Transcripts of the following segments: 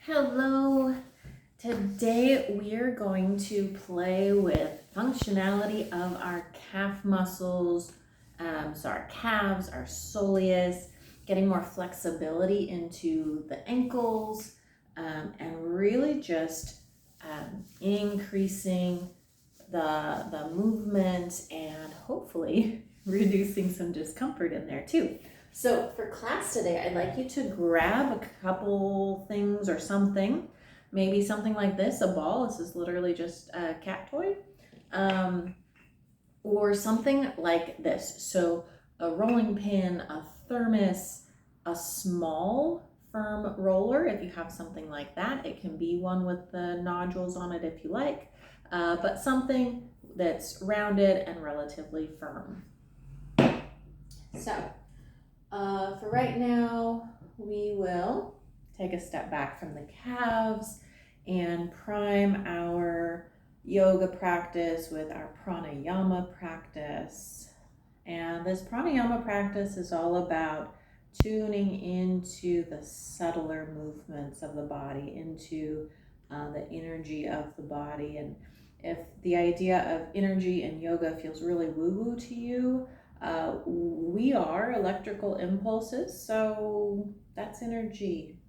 Hello. Today we are going to play with functionality of our calf muscles, so our calves, our soleus, getting more flexibility into the ankles, and really just increasing the movement and hopefully reducing some discomfort in there too. So for class today, I'd like you to grab a couple things or something, maybe something like this, a ball. This is literally just a cat toy, or something like this. So a rolling pin, a thermos, a small firm roller. If you have something like that, it can be one with the nodules on it if you like, but something that's rounded and relatively firm. So for right now, we will take a step back from the calves and prime our yoga practice with our pranayama practice. And this pranayama practice is all about tuning into the subtler movements of the body, into the energy of the body. And if the idea of energy in yoga feels really woo-woo to you, we are electrical impulses, so that's energy.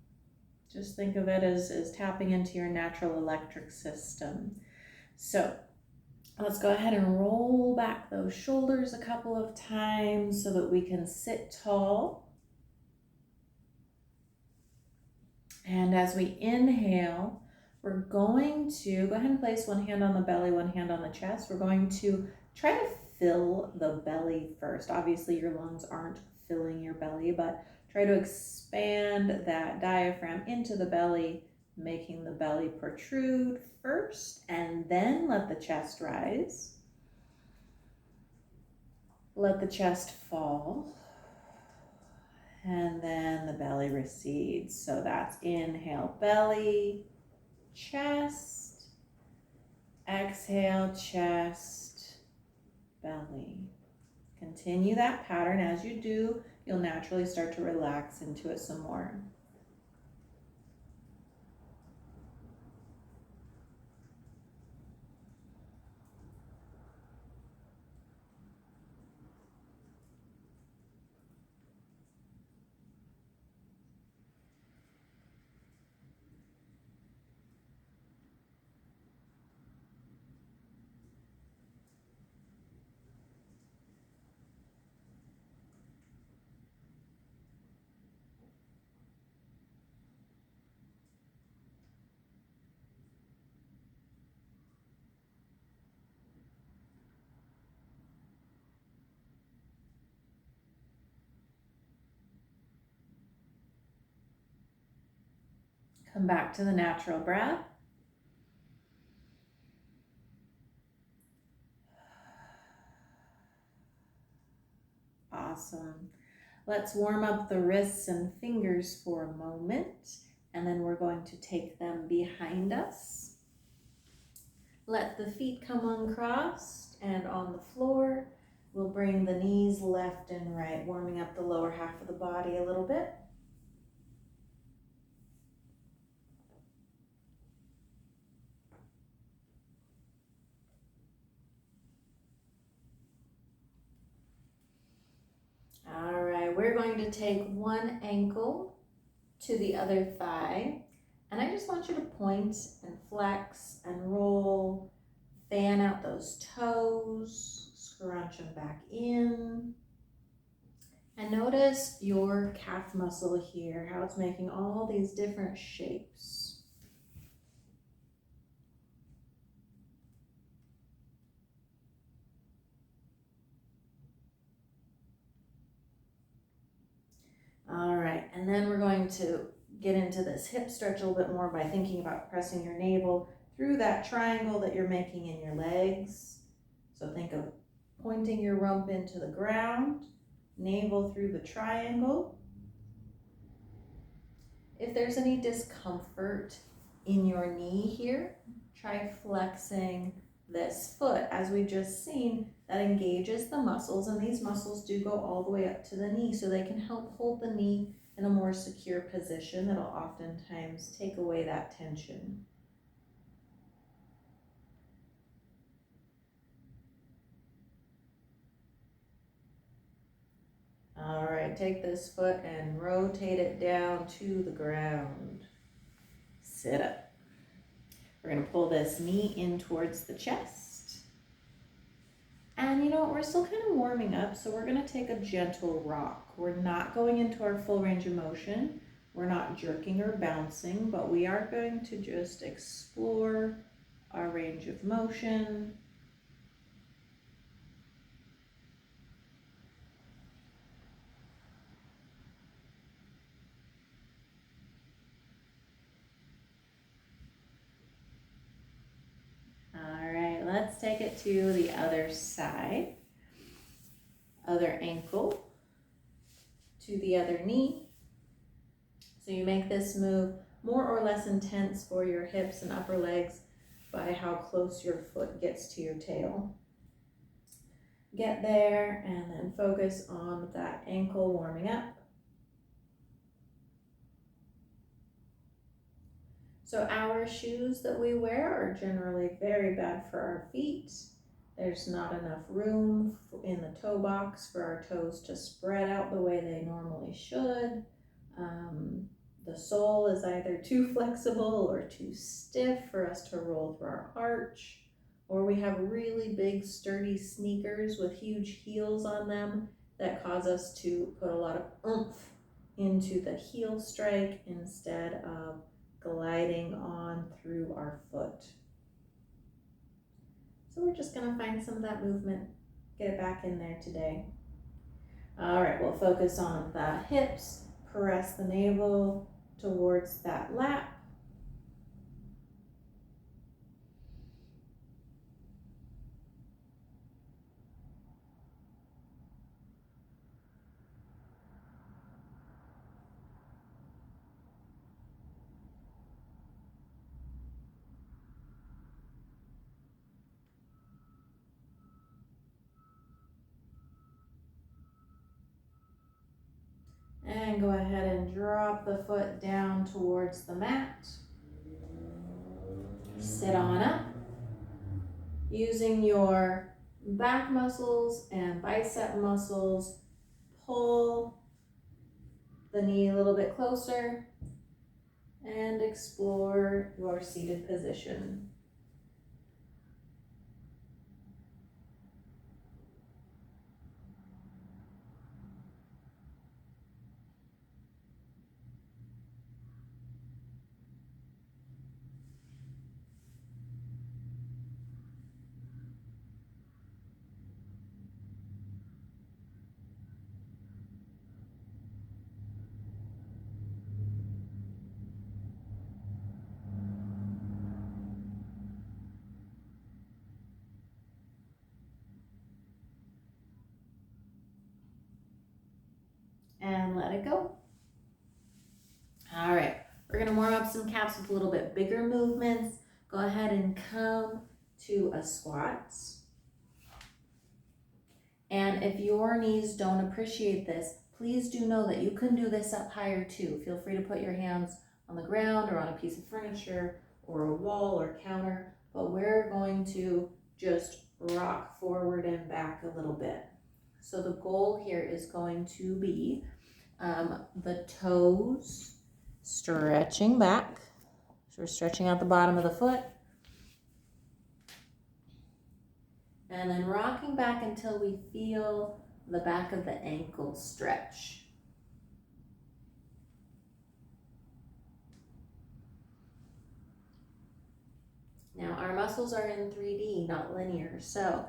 Just think of it as tapping into your natural electric system. So let's go ahead and roll back those shoulders a couple of times so that we can sit tall. And as we inhale, we're going to go ahead and place one hand on the belly, one hand on the chest. We're going to try to fill the belly first. Obviously, your lungs aren't filling your belly, but try to expand that diaphragm into the belly, making the belly protrude first, and then let the chest rise. Let the chest fall, and then the belly recedes. So that's inhale, belly, chest, exhale, chest, belly. Continue that pattern. As you do, you'll naturally start to relax into it some more. Come back to the natural breath. Awesome. Let's warm up the wrists and fingers for a moment, and then we're going to take them behind us. Let the feet come uncrossed and on the floor. We'll bring the knees left and right, warming up the lower half of the body a little bit. All right, we're going to take one ankle to the other thigh, and I just want you to point and flex and roll, fan out those toes, scrunch them back in, and notice your calf muscle here, how it's making all these different shapes. All right, and then we're going to get into this hip stretch a little bit more by thinking about pressing your navel through that triangle that you're making in your legs. So think of pointing your rump into the ground, navel through the triangle. If there's any discomfort in your knee here, try flexing this foot. As we've just seen, that engages the muscles, and these muscles do go all the way up to the knee, so they can help hold the knee in a more secure position that'll oftentimes take away that tension. All right, take this foot and rotate it down to the ground. Sit up. We're gonna pull this knee in towards the chest. And you know what, we're still kind of warming up, so we're gonna take a gentle rock. We're not going into our full range of motion. We're not jerking or bouncing, but we are going to just explore our range of motion. All right, let's take it to the other side. Other ankle to the other knee. So you make this move more or less intense for your hips and upper legs by how close your foot gets to your tail. Get there and then focus on that ankle warming up. So our shoes that we wear are generally very bad for our feet. There's not enough room in the toe box for our toes to spread out the way they normally should. The sole is either too flexible or too stiff for us to roll through our arch, or we have really big sturdy sneakers with huge heels on them that cause us to put a lot of oomph into the heel strike instead of gliding on through our foot. So we're just gonna find some of that movement, get it back in there today. All right, we'll focus on the hips, press the navel towards that lap. And go ahead and drop the foot down towards the mat. Sit on up. Using your back muscles and bicep muscles, pull the knee a little bit closer and explore your seated position. And let it go. All right, we're gonna warm up some calves with a little bit bigger movements. Go ahead and come to a squat. And if your knees don't appreciate this, please do know that you can do this up higher too. Feel free to put your hands on the ground or on a piece of furniture or a wall or counter, but we're going to just rock forward and back a little bit. So the goal here is going to be the toes stretching back. So we're stretching out the bottom of the foot. And then rocking back until we feel the back of the ankle stretch. Now our muscles are in 3D, not linear, so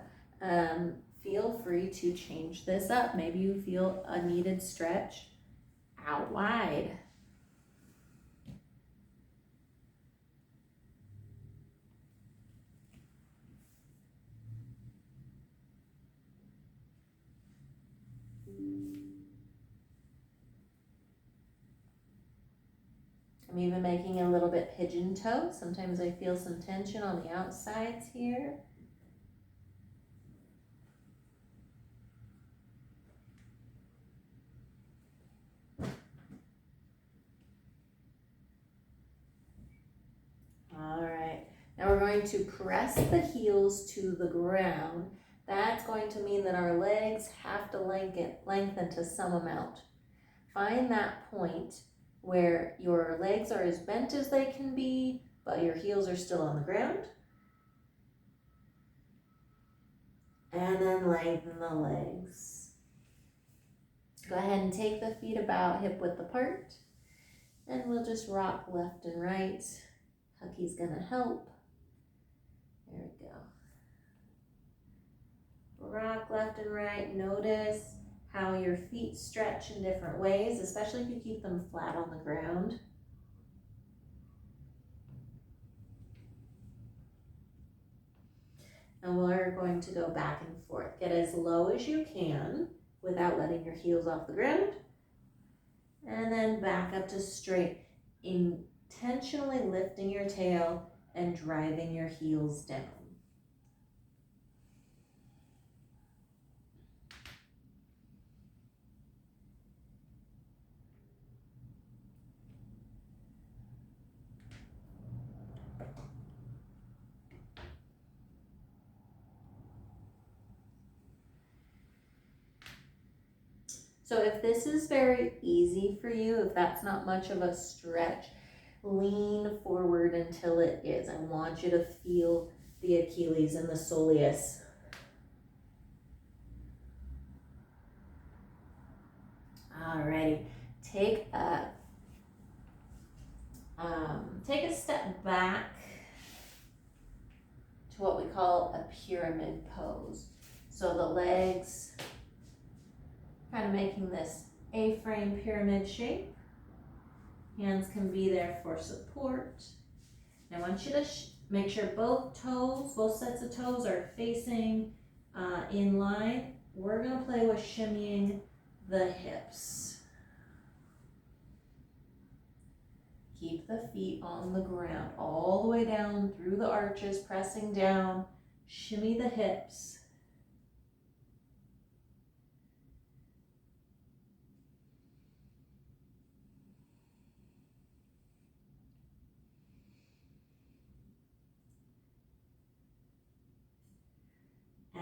feel free to change this up. Maybe you feel a needed stretch out wide. I'm even making a little bit pigeon toe. Sometimes I feel some tension on the outsides here. going to press the heels to the ground. That's going to mean that our legs have to lengthen to some amount. Find that point where your legs are as bent as they can be, but your heels are still on the ground. And then lengthen the legs. Go ahead and take the feet about hip width apart. And we'll just rock left and right. Hucky's gonna help. There we go. Rock left and right. Notice how your feet stretch in different ways, especially if you keep them flat on the ground. And we're going to go back and forth. Get as low as you can without letting your heels off the ground. And then back up to straight, intentionally lifting your tail and driving your heels down. So if this is very easy for you, if that's not much of a stretch, lean forward until it is. I want you to feel the Achilles and the soleus. Alrighty, take a step back to what we call a pyramid pose. So the legs kind of making this A-frame pyramid shape. Hands can be there for support. I want you to make sure both sets of toes are facing in line. We're gonna play with shimmying the hips. Keep the feet on the ground all the way down through the arches, pressing down. Shimmy the hips.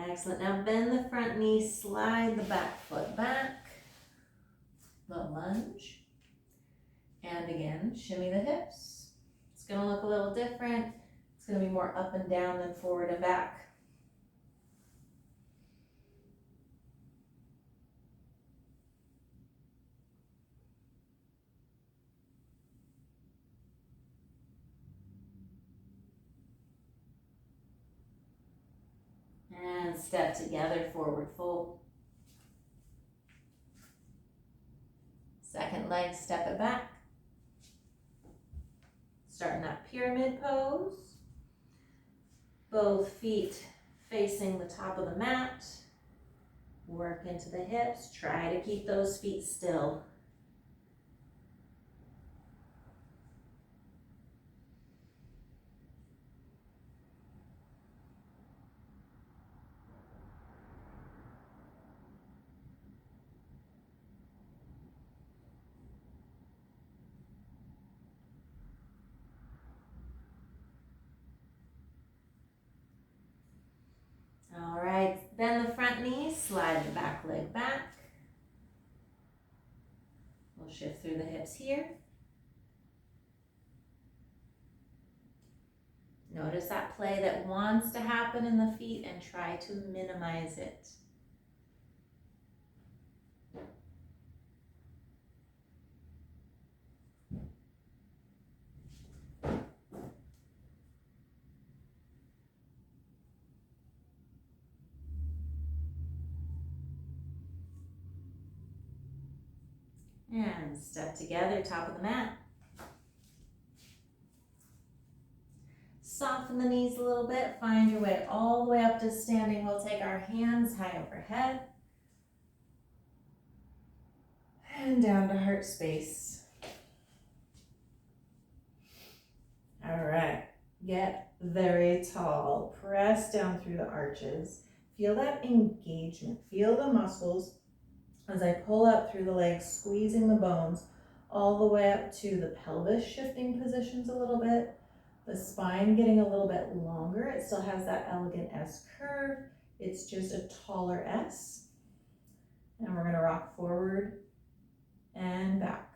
Excellent. Now bend the front knee, slide the back foot back. The lunge. And again, shimmy the hips. It's going to look a little different. It's going to be more up and down than forward and back. And step together, forward fold. Second leg, step it back. Starting that pyramid pose. Both feet facing the top of the mat. Work into the hips. Try to keep those feet still. All right, bend the front knee, slide the back leg back. We'll shift through the hips here. Notice that play that wants to happen in the feet and try to minimize it. And step together, top of the mat. Soften the knees a little bit. Find your way all the way up to standing. We'll take our hands high overhead. And down to heart space. All right. Get very tall. Press down through the arches. Feel that engagement. Feel the muscles as I pull up through the legs, squeezing the bones all the way up to the pelvis, shifting positions a little bit. The spine getting a little bit longer. It still has that elegant S curve. It's just a taller S. And we're gonna rock forward and back.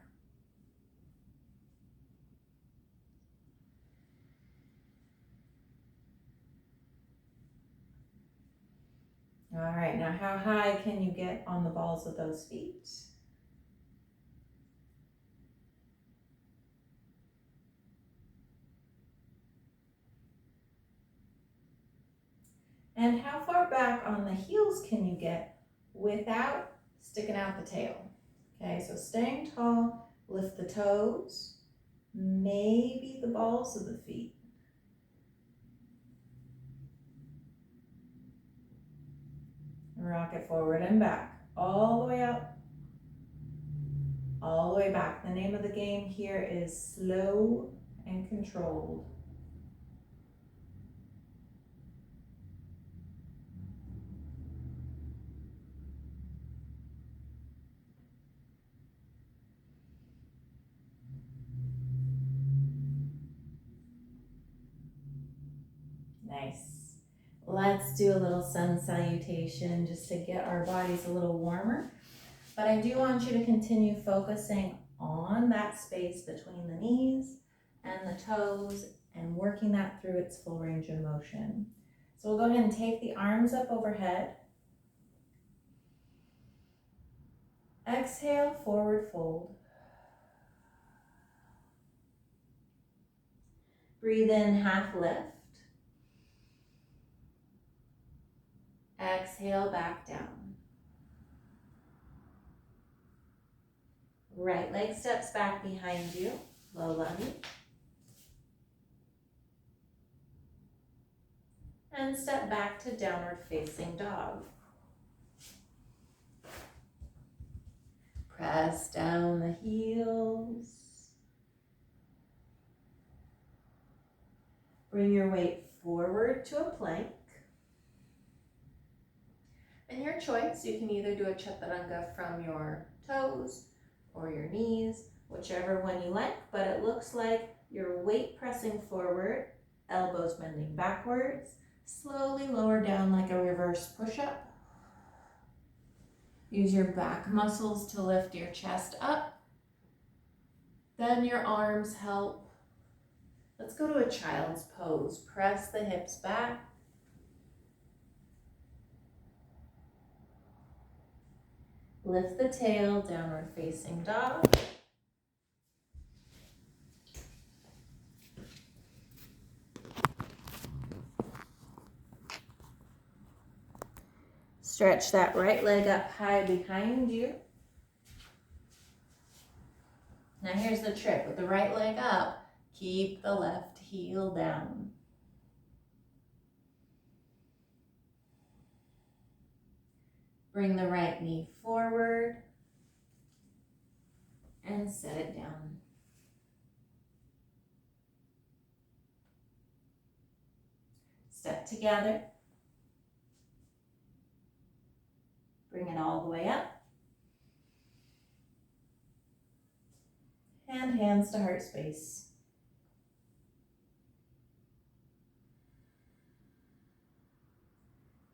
All right, now how high can you get on the balls of those feet? And how far back on the heels can you get without sticking out the tail? Okay, so staying tall, lift the toes, maybe the balls of the feet. Rock it forward and back, all the way up, all the way back. The name of the game here is slow and controlled. Nice. Let's do a little sun salutation just to get our bodies a little warmer. But I do want you to continue focusing on that space between the knees and the toes and working that through its full range of motion. So we'll go ahead and take the arms up overhead. Exhale, forward fold. Breathe in, half lift. Exhale, back down. Right leg steps back behind you, low lunge. And step back to downward facing dog. Press down the heels. Bring your weight forward to a plank. And your choice, you can either do a chaturanga from your toes or your knees, whichever one you like, but it looks like your weight pressing forward, elbows bending backwards, slowly lower down like a reverse push-up. Use your back muscles to lift your chest up. Then your arms help. Let's go to a child's pose. Press the hips back. Lift the tail, downward facing dog. Stretch that right leg up high behind you. Now here's the trick. With the right leg up, keep the left heel down. Bring the right knee forward and set it down. Step together. Bring it all the way up. And hands to heart space.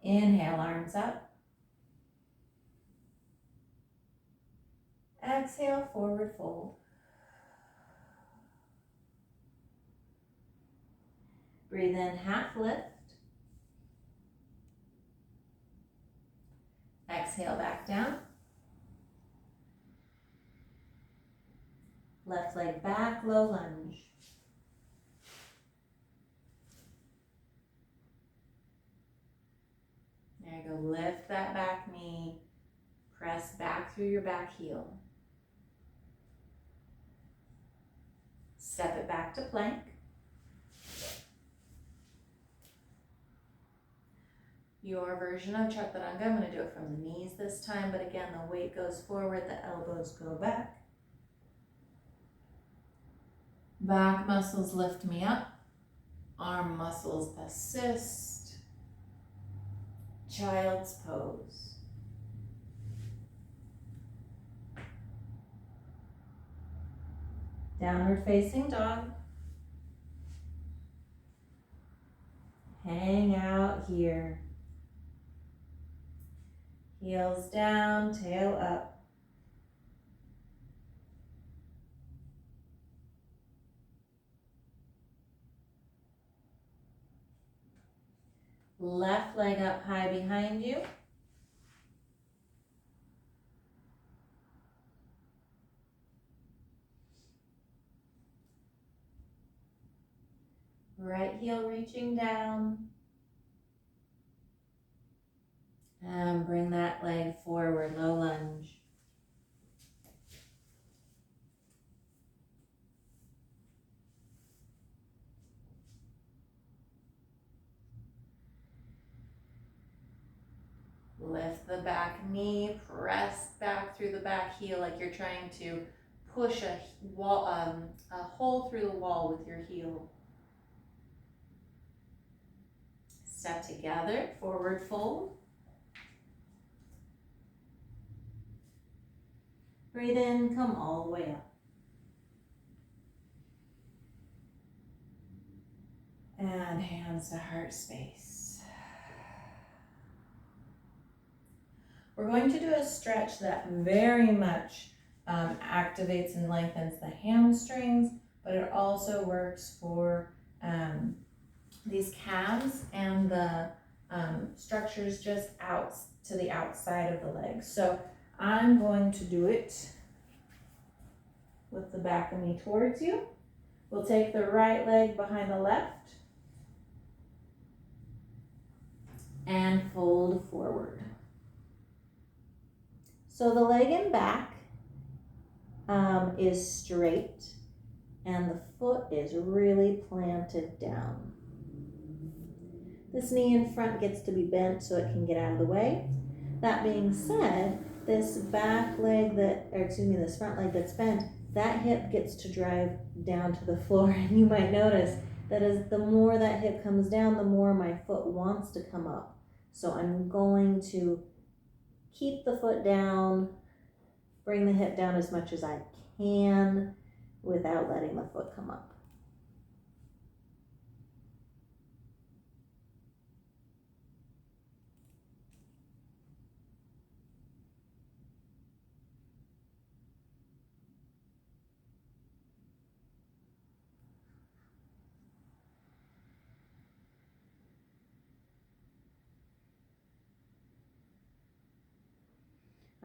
Inhale, arms up. Exhale, forward fold. Breathe in, half lift. Exhale, back down. Left leg back, low lunge. There you go, lift that back knee. Press back through your back heel. Step it back to plank. Your version of chaturanga, I'm going to do it from the knees this time, but again, the weight goes forward, the elbows go back. Back muscles lift me up. Arm muscles assist. Child's pose. Downward facing dog. Hang out here. Heels down, tail up. Left leg up high behind you. Right heel reaching down. And bring that leg forward, low lunge. Lift the back knee, press back through the back heel like you're trying to push a wall, a hole through the wall with your heel. Step together, forward fold. Breathe in, come all the way up. And hands to heart space. We're going to do a stretch that very much activates and lengthens the hamstrings, but it also works for these calves and the structures just out to the outside of the legs. So I'm going to do it with the back of me towards you. We'll take the right leg behind the left and fold forward. So the leg in back is straight and the foot is really planted down. This knee in front gets to be bent so it can get out of the way. That being said, this back leg this front leg that's bent, that hip gets to drive down to the floor. And you might notice that as the more that hip comes down, the more my foot wants to come up. So I'm going to keep the foot down, bring the hip down as much as I can without letting the foot come up.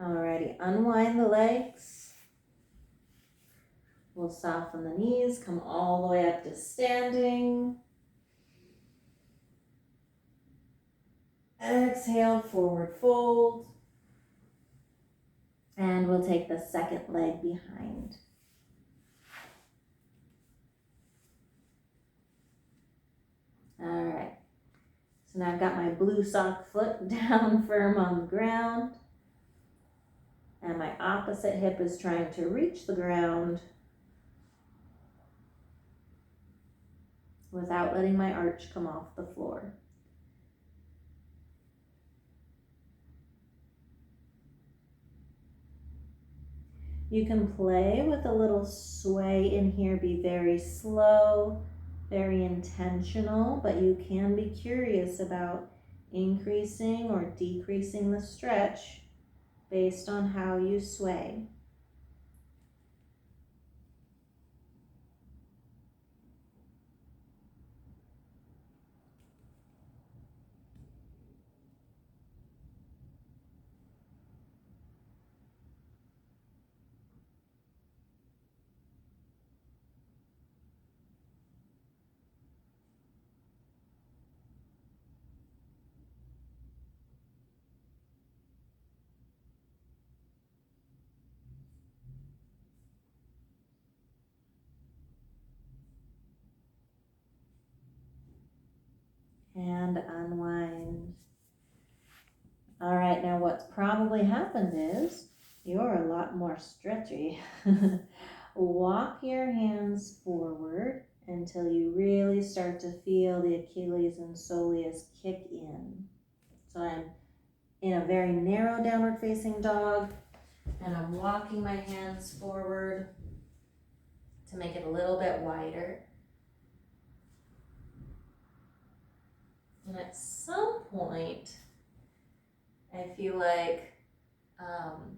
Alrighty, unwind the legs. We'll soften the knees, come all the way up to standing. Exhale, forward fold. And we'll take the second leg behind. All right, so now I've got my blue sock foot down firm on the ground. And my opposite hip is trying to reach the ground without letting my arch come off the floor. You can play with a little sway in here, be very slow, very intentional, but you can be curious about increasing or decreasing the stretch based on how you sway. And unwind. All right, now what's probably happened is you're a lot more stretchy. Walk your hands forward until you really start to feel the Achilles and soleus kick in. So I'm in a very narrow downward facing dog, and I'm walking my hands forward to make it a little bit wider. And at some point, I feel like I'm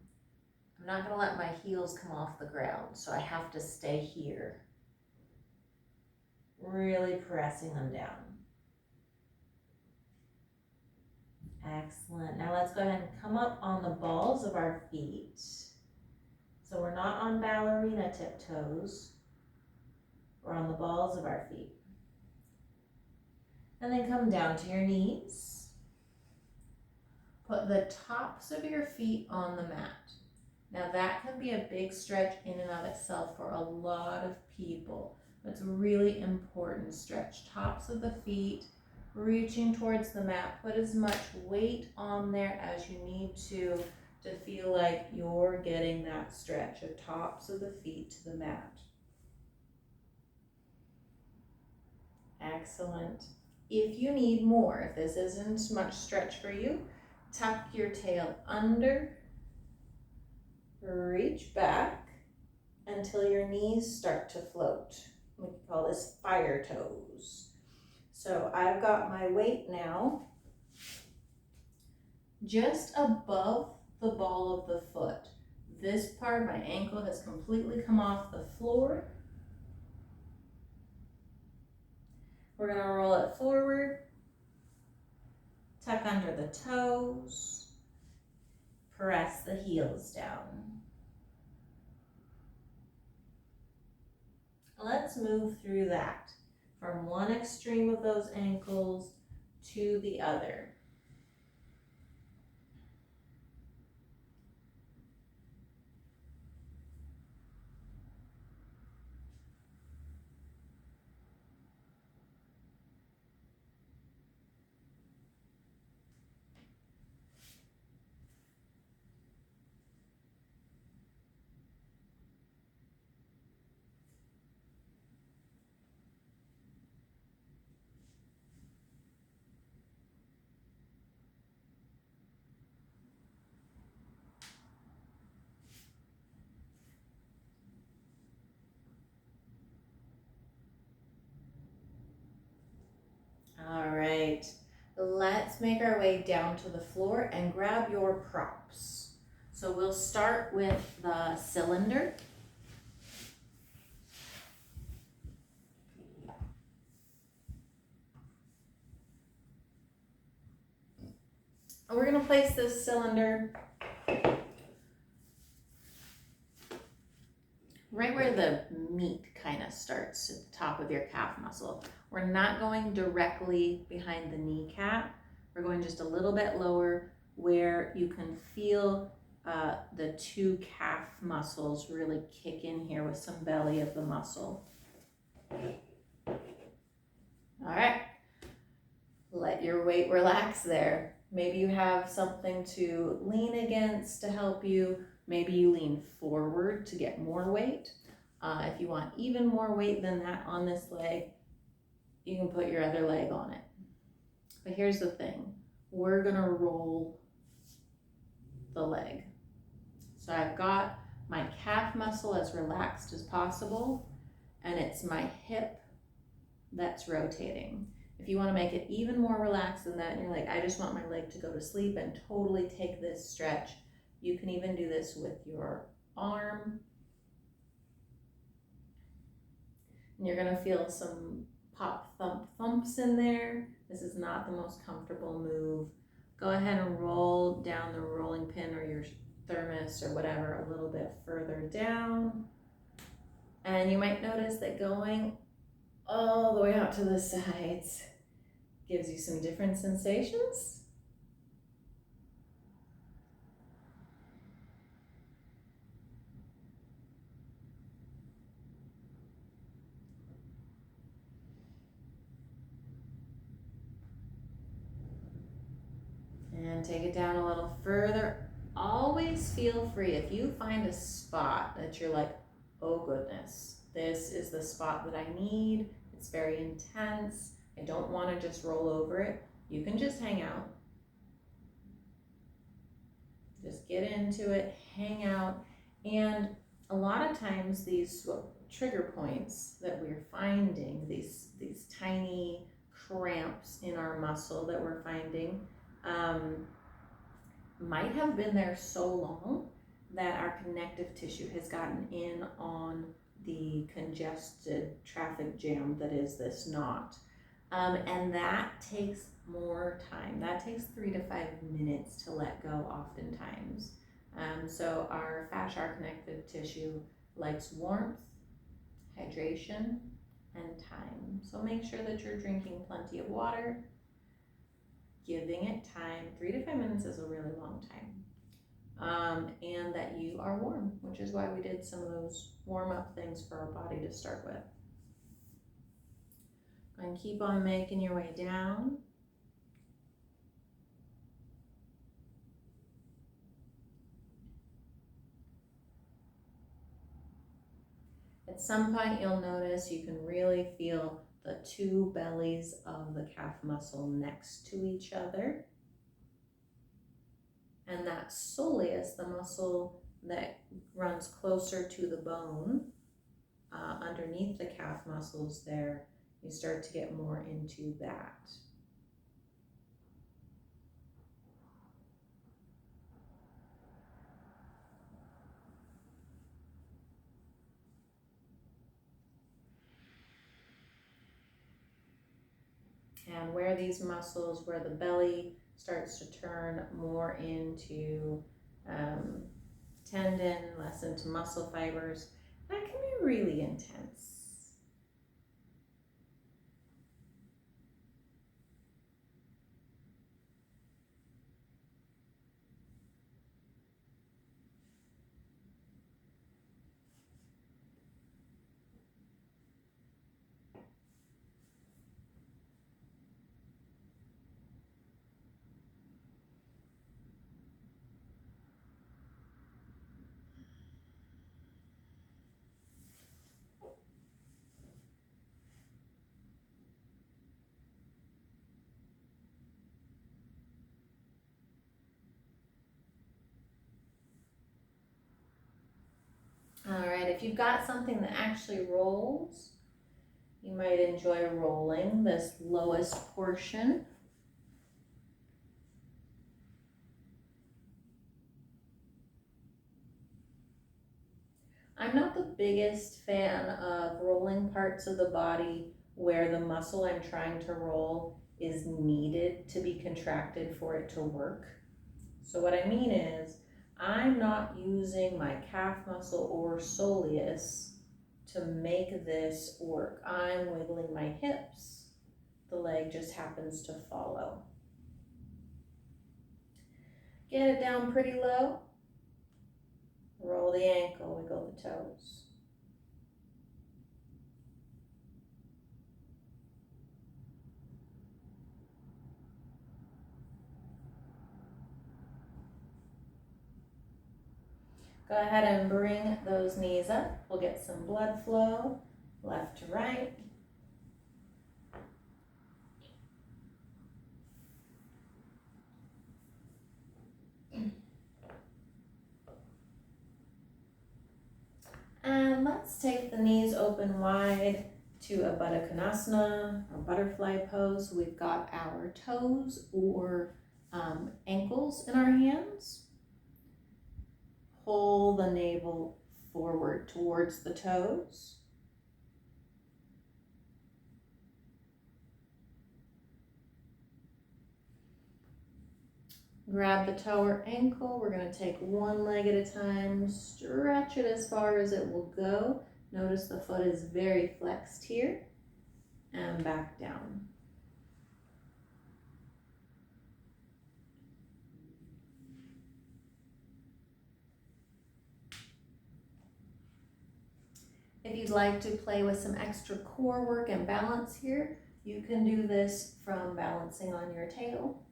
not going to let my heels come off the ground, so I have to stay here, really pressing them down. Excellent. Now let's go ahead and come up on the balls of our feet. So we're not on ballerina tiptoes, we're on the balls of our feet. And then come down to your knees. Put the tops of your feet on the mat. Now that can be a big stretch in and of itself for a lot of people. It's a really important stretch. Tops of the feet, reaching towards the mat. Put as much weight on there as you need to feel like you're getting that stretch of tops of the feet to the mat. Excellent. If you need more, if this isn't much stretch for you, tuck your tail under, reach back until your knees start to float. We call this fire toes. So I've got my weight now just above the ball of the foot. This part, my ankle has completely come off the floor. We're going to roll it forward, tuck under the toes, press the heels down. Let's move through that from one extreme of those ankles to the other. All right, let's make our way down to the floor and grab your props. So we'll start with the cylinder. We're going to place this cylinder right where the meat kind of starts, at the top of your calf muscle. We're not going directly behind the kneecap. We're going just a little bit lower where you can feel the two calf muscles really kick in here with some belly of the muscle. All right, let your weight relax there. Maybe you have something to lean against to help you. Maybe you lean forward to get more weight. If you want even more weight than that on this leg, you can put your other leg on it. But here's the thing, we're gonna roll the leg. So I've got my calf muscle as relaxed as possible, and it's my hip that's rotating. If you want to make it even more relaxed than that, and you're like, I just want my leg to go to sleep and totally take this stretch, you can even do this with your arm. And you're going to feel some pop thumps in there. This is not the most comfortable move. Go ahead and roll down the rolling pin or your thermos or whatever a little bit further down. And you might notice that going all the way out to the sides gives you some different sensations. And take it down a little further. Always feel free. If you find a spot that you're like, oh goodness, this is the spot that I need, it's very intense, I don't want to just roll over it, you can just hang out. Just get into it, hang out. And a lot of times these trigger points that we're finding, these tiny cramps in our muscle that we're finding might have been there so long that our connective tissue has gotten in on the congested traffic jam that is this knot. And that takes more time. That takes 3 to 5 minutes to let go oftentimes. So our fascia, our connective tissue, likes warmth, hydration, and time. So make sure that you're drinking plenty of water, giving it time. 3 to 5 minutes is a really long time. And that you are warm, which is why we did some of those warm up things for our body to start with. And keep on making your way down. At some point you'll notice you can really feel the two bellies of the calf muscle next to each other. And that soleus, the muscle that runs closer to the bone, underneath the calf muscles there, you start to get more into that. And where these muscles, where the belly starts to turn more into tendon, less into muscle fibers, that can be really intense. All right, if you've got something that actually rolls, you might enjoy rolling this lowest portion. I'm not the biggest fan of rolling parts of the body where the muscle I'm trying to roll is needed to be contracted for it to work. So what I mean is, I'm not using my calf muscle or soleus to make this work. I'm wiggling my hips. The leg just happens to follow. Get it down pretty low. Roll the ankle, wiggle the toes. Go ahead and bring those knees up. We'll get some blood flow, left to right. And let's take the knees open wide to a Baddha Konasana, or butterfly pose. We've got our toes or ankles in our hands. Pull the navel forward towards the toes. Grab the toe or ankle. We're going to take one leg at a time, stretch it as far as it will go. Notice the foot is very flexed here, and back down. If you'd like to play with some extra core work and balance here, you can do this from balancing on your tail.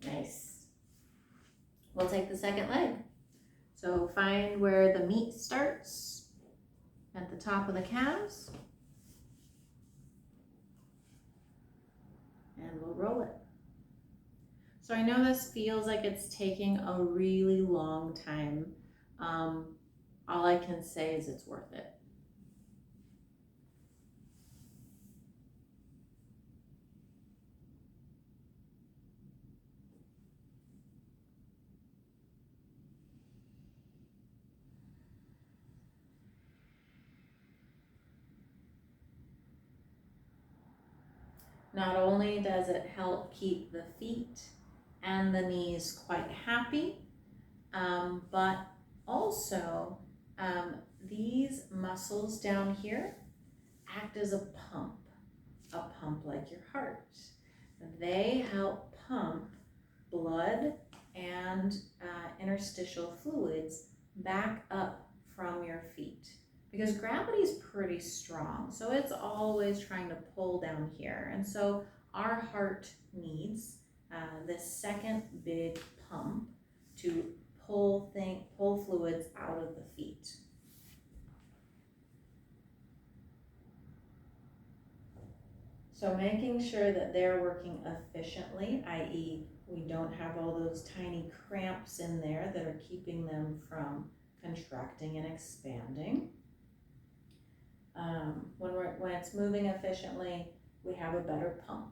Nice. We'll take the second leg. So find where the meat starts at the top of the calves. roll it. So I know this feels like it's taking a really long time. All I can say is it's worth it. Not only does it help keep the feet and the knees quite happy, but also these muscles down here act as a pump like your heart. They help pump blood and interstitial fluids back up from your feet because gravity is pretty strong, so it's always trying to pull down here, and so our heart needs this second big pump to pull fluids out of the feet. So making sure that they're working efficiently, i.e. we don't have all those tiny cramps in there that are keeping them from contracting and expanding. When it's moving efficiently, we have a better pump.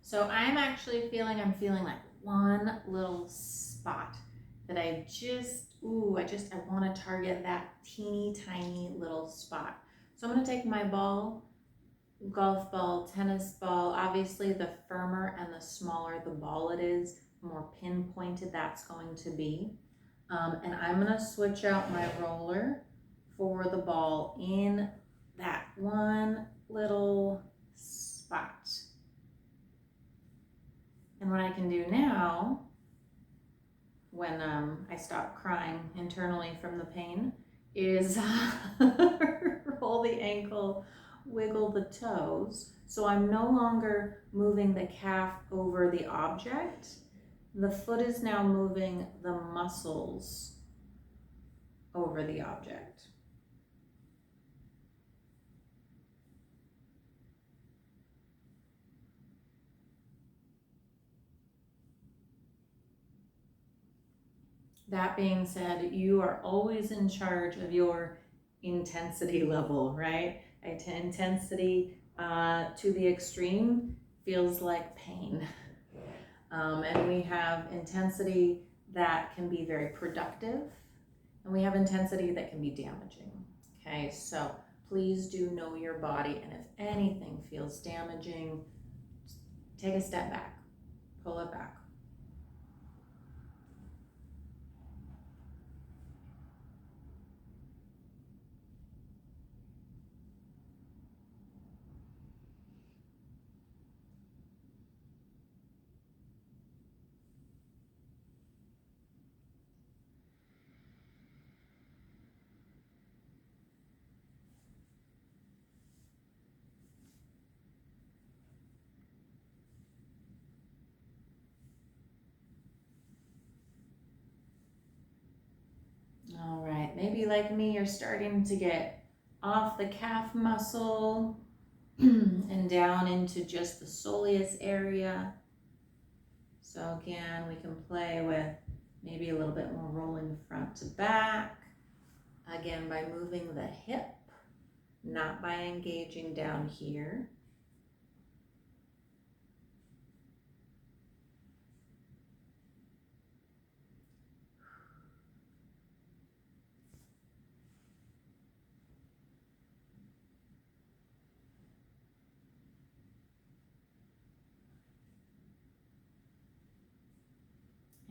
So I'm feeling like one little spot that I want to target that teeny tiny little spot. So I'm going to take my ball, golf ball, tennis ball. Obviously, the firmer and the smaller the ball it is, the more pinpointed that's going to be. And I'm going to switch out my roller for the ball in that one little spot. And what I can do now, when I stop crying internally from the pain, is roll the ankle, wiggle the toes. So I'm no longer moving the calf over the object. The foot is now moving the muscles over the object. That being said, you are always in charge of your intensity level, right? Intensity to the extreme feels like pain. And we have intensity that can be very productive, and we have intensity that can be damaging. Okay, so please do know your body, and if anything feels damaging, take a step back, pull it back. All right, maybe like me, you're starting to get off the calf muscle and down into just the soleus area. So again, we can play with maybe a little bit more rolling front to back. Again, by moving the hip, not by engaging down here.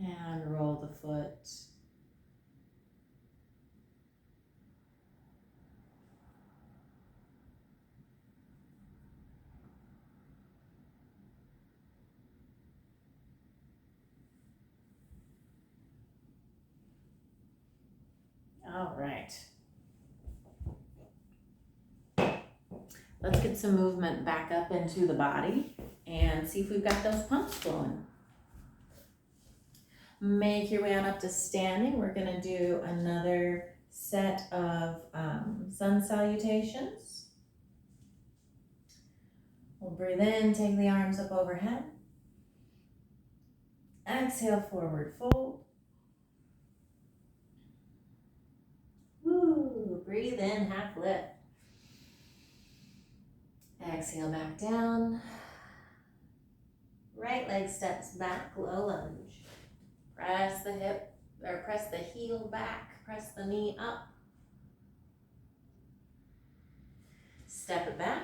And roll the foot. All right. Let's get some movement back up into the body and see if we've got those pumps flowing. Make your way on up to standing. We're gonna do another set of sun salutations. We'll breathe in, take the arms up overhead. Exhale, forward fold. Woo, breathe in, half lift. Exhale, back down. Right leg steps back, low lunge. Press the hip, or press the heel back, press the knee up. Step it back.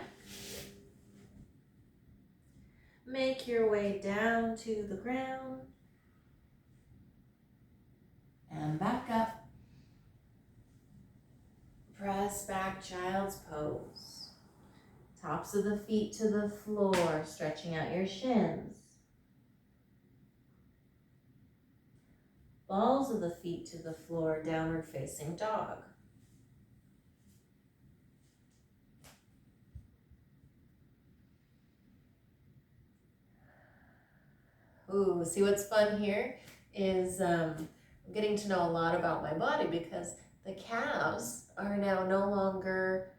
Make your way down to the ground. And back up. Press back, child's pose. Tops of the feet to the floor, stretching out your shins. Balls of the feet to the floor, downward facing dog. Ooh, see what's fun here is getting to know a lot about my body, because the calves are now no longer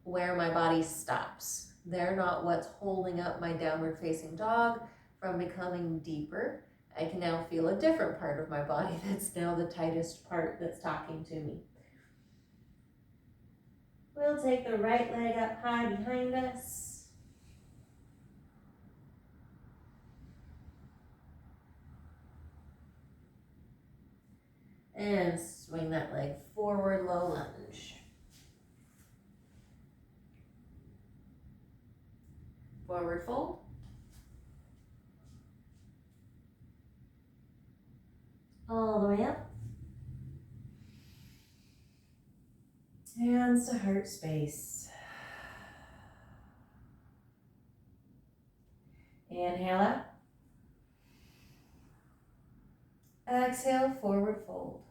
where my body stops. They're not what's holding up my downward facing dog from becoming deeper. I can now feel a different part of my body that's now the tightest part that's talking to me. We'll take the right leg up high behind us. And swing that leg forward, low lunge. Forward fold. All the way up. Hands to heart space. Inhale up. Exhale, forward fold.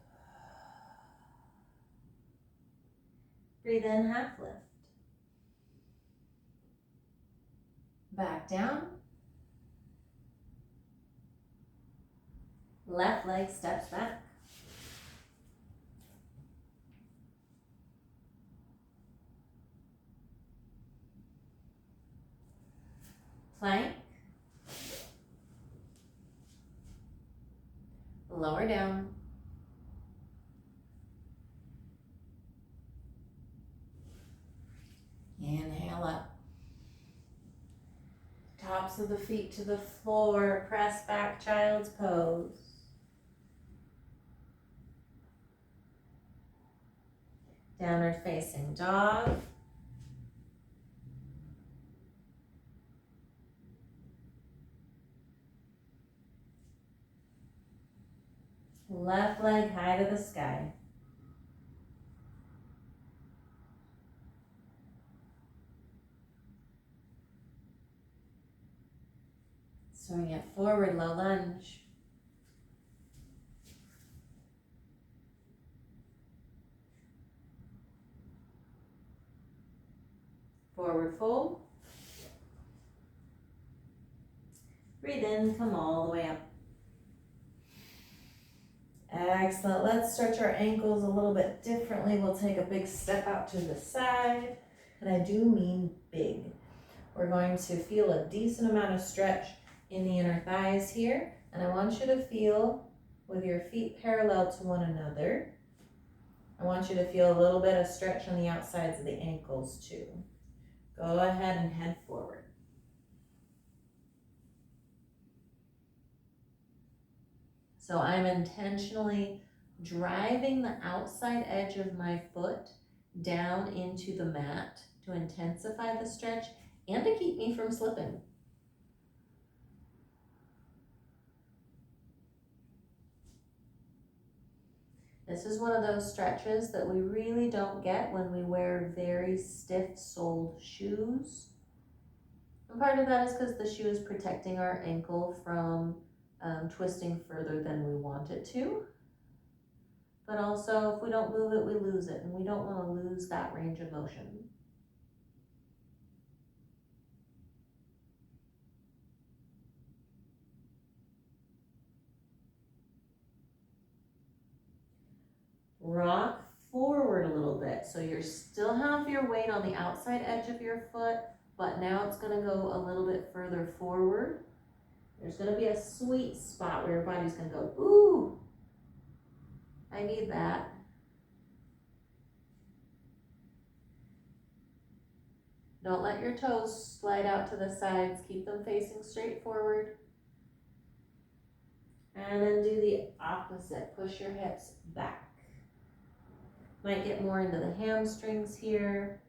Breathe in, half lift. Back down. Left leg steps back. Plank. Lower down. Inhale up. Tops of the feet to the floor. Press back, child's pose. Downward facing dog. Left leg high to the sky. Swing it forward, low lunge. Forward fold. Breathe in, come all the way up. Excellent. Let's stretch our ankles a little bit differently. We'll take a big step out to the side, and I do mean big. We're going to feel a decent amount of stretch in the inner thighs here, and I want you to feel with your feet parallel to one another. I want you to feel a little bit of stretch on the outsides of the ankles too. Go ahead and head forward. So I'm intentionally driving the outside edge of my foot down into the mat to intensify the stretch and to keep me from slipping. This is one of those stretches that we really don't get when we wear very stiff-soled shoes. And part of that is because the shoe is protecting our ankle from twisting further than we want it to. But also, if we don't move it, we lose it, and we don't want to lose that range of motion. Rock forward a little bit. So you still have your weight on the outside edge of your foot, but now it's going to go a little bit further forward. There's going to be a sweet spot where your body's going to go, ooh, I need that. Don't let your toes slide out to the sides. Keep them facing straight forward. And then do the opposite. Push your hips back. Might get more into the hamstrings here.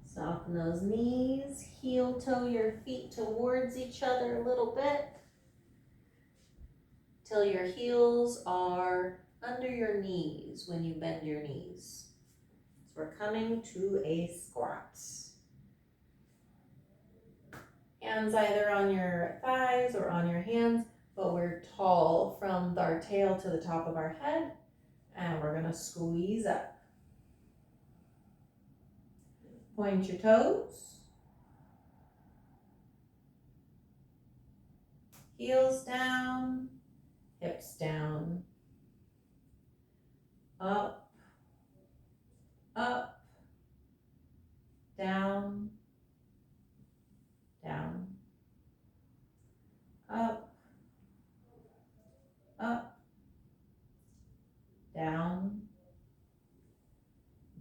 Soften those knees. Heel toe your feet towards each other a little bit till your heels are under your knees when you bend your knees. So we're coming to a squat. Hands either on your thighs or on your hands, but we're tall from our tail to the top of our head, and we're gonna squeeze up. Point your toes. Heels down, hips down. Up, up, down, down. Up, up, down,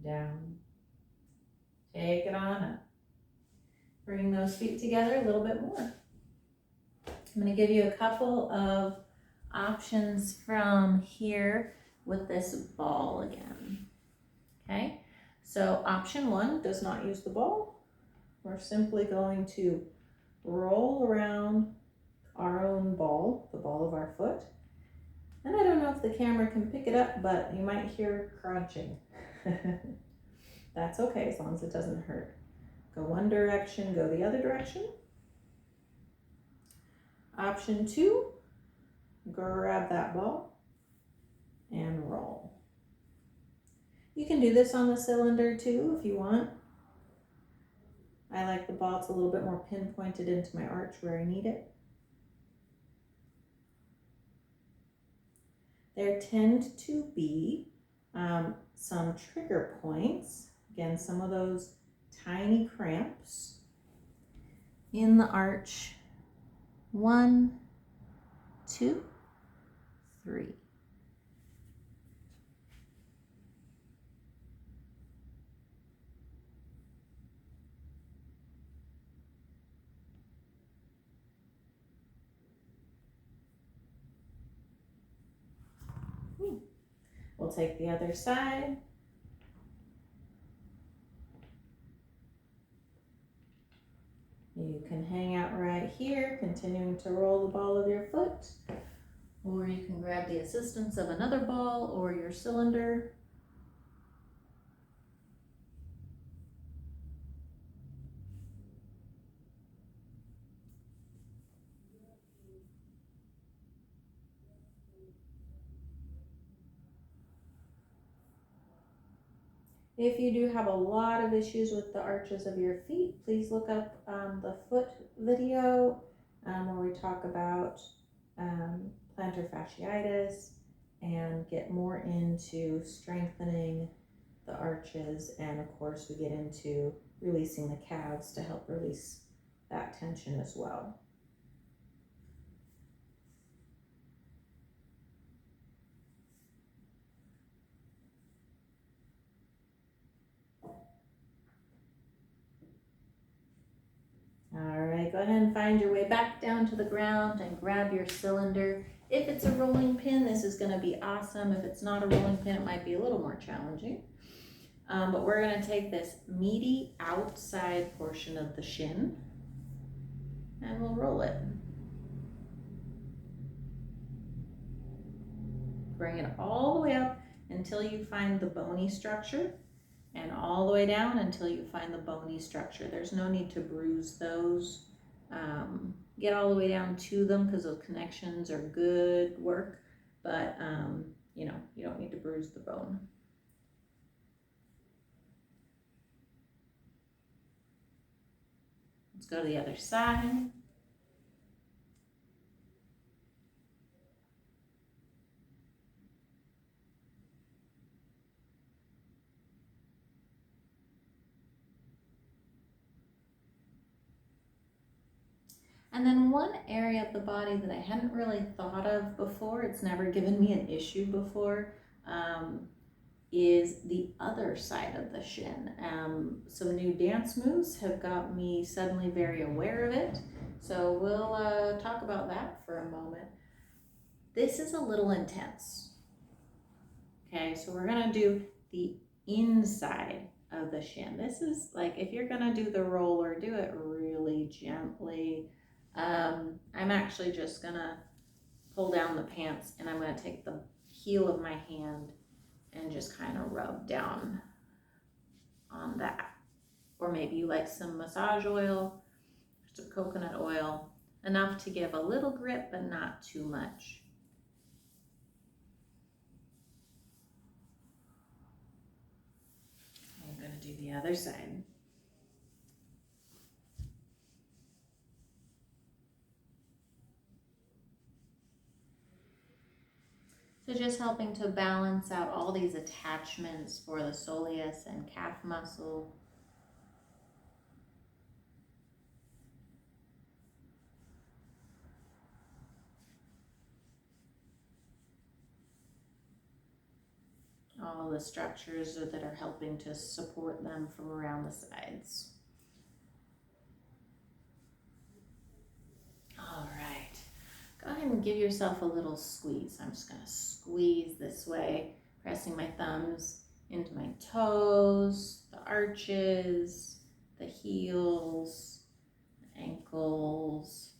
down. Take it on up. Bring those feet together a little bit more. I'm going to give you a couple of options from here with this ball again. Okay, so option one does not use the ball. We're simply going to roll around our own ball, the ball of our foot. And I don't know if the camera can pick it up, but you might hear crunching. That's okay, as long as it doesn't hurt. Go one direction, go the other direction. Option two, grab that ball and roll. You can do this on the cylinder too if you want. I like the ball, it's a little bit more pinpointed into my arch where I need it. There tend to be some trigger points. Again, some of those tiny cramps in the arch. 1, 2, 3. We'll take the other side. You can hang out right here, continuing to roll the ball of your foot, or you can grab the assistance of another ball or your cylinder. If you do have a lot of issues with the arches of your feet, please look up the foot video where we talk about plantar fasciitis and get more into strengthening the arches, and of course we get into releasing the calves to help release that tension as well. All right, go ahead and find your way back down to the ground and grab your cylinder. If it's a rolling pin, this is going to be awesome. If it's not a rolling pin, it might be a little more challenging. But we're going to take this meaty outside portion of the shin and we'll roll it. Bring it all the way up until you find the bony structure, and all the way down until you find the bony structure. There's no need to bruise those. Get all the way down to them because those connections are good work, but you know, you don't need to bruise the bone. Let's go to the other side. And then one area of the body that I hadn't really thought of before, it's never given me an issue before, is the other side of the shin. Some new dance moves have got me suddenly very aware of it. So we'll talk about that for a moment. This is a little intense. Okay, so we're gonna do the inside of the shin. This is like, if you're gonna do the roller, do it really gently. I'm actually just gonna pull down the pants and I'm gonna take the heel of my hand and just kind of rub down on that. Or maybe you like some massage oil, some coconut oil, enough to give a little grip but not too much. I'm gonna do the other side. So just helping to balance out all these attachments for the soleus and calf muscle. All the structures that are helping to support them from around the sides. All right, go ahead and give yourself a little squeeze. I'm just gonna squeeze this way, pressing my thumbs into my toes, the arches, the heels, the ankles.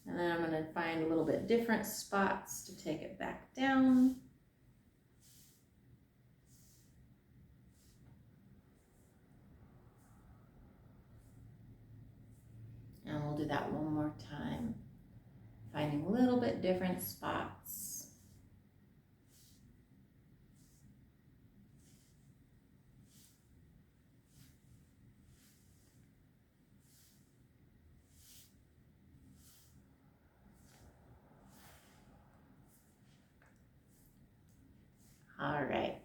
And then I'm gonna find a little bit different spots to take it back down. And we'll do that one more time, finding a little bit different spots. All right,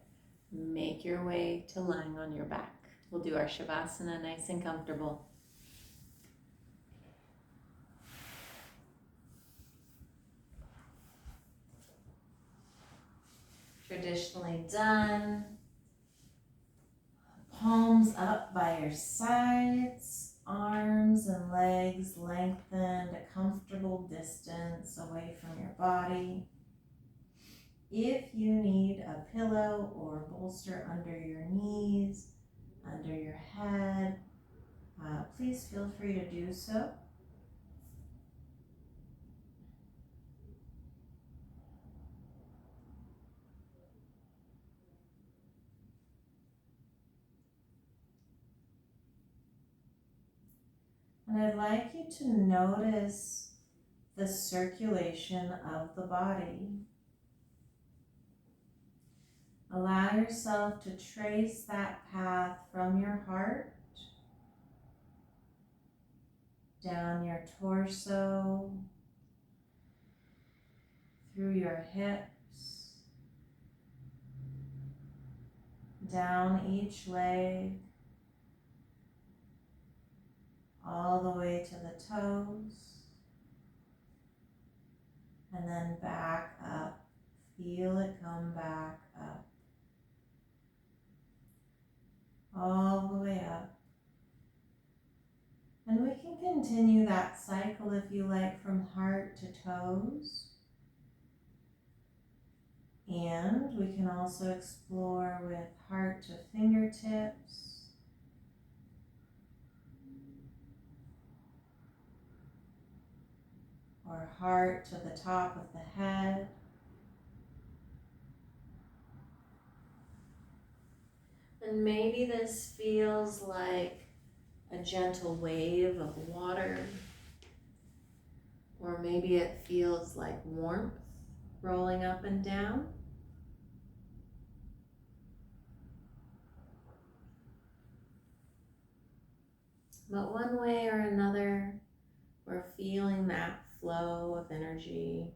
make your way to lying on your back. We'll do our Shavasana nice and comfortable. Traditionally done. Palms up by your sides, arms and legs lengthened a comfortable distance away from your body. If you need a pillow or bolster under your knees, under your head, please feel free to do so. And I'd like you to notice the circulation of the body. Allow yourself to trace that path from your heart down your torso, your hips, down each leg, all the way to the toes, and then back up. Feel it come back up, all the way up. And we can continue that cycle if you like, from heart to toes. And we can also explore with heart to fingertips, or heart to the top of the head. And maybe this feels like a gentle wave of water, or maybe it feels like warmth rolling up and down. But one way or another, we're feeling that flow of energy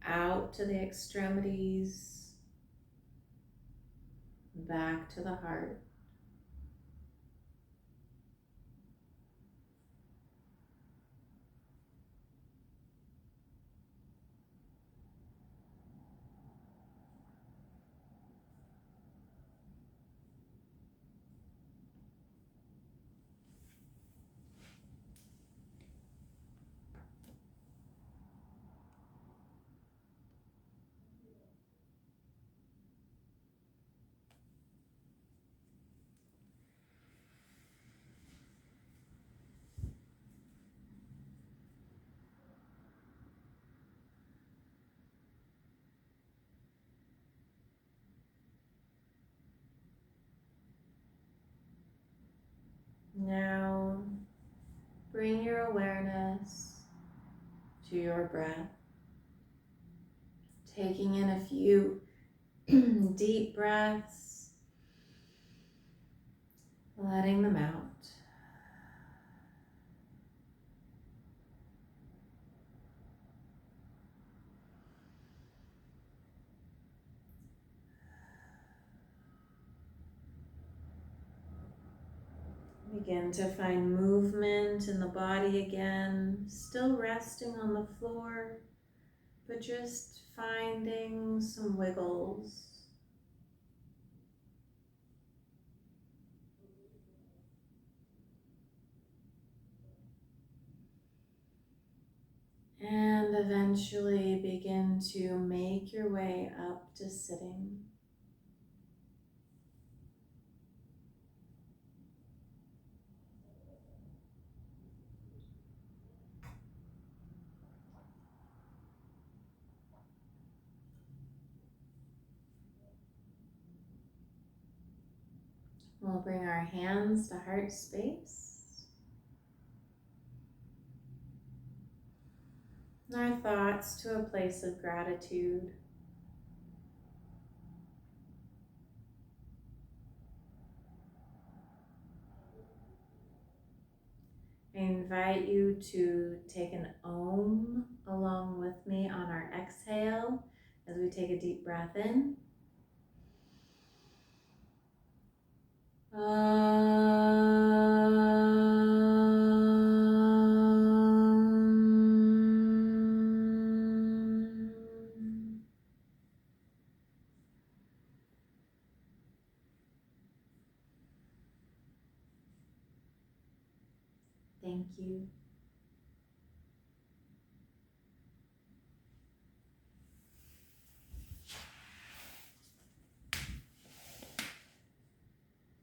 out to the extremities, back to the heart. Now, bring your awareness to your breath, taking in a few deep breaths, letting them out. Begin to find movement in the body again, still resting on the floor, but just finding some wiggles. And eventually begin to make your way up to sitting. We'll bring our hands to heart space. Our thoughts to a place of gratitude. I invite you to take an Om along with me on our exhale as we take a deep breath in. Thank you.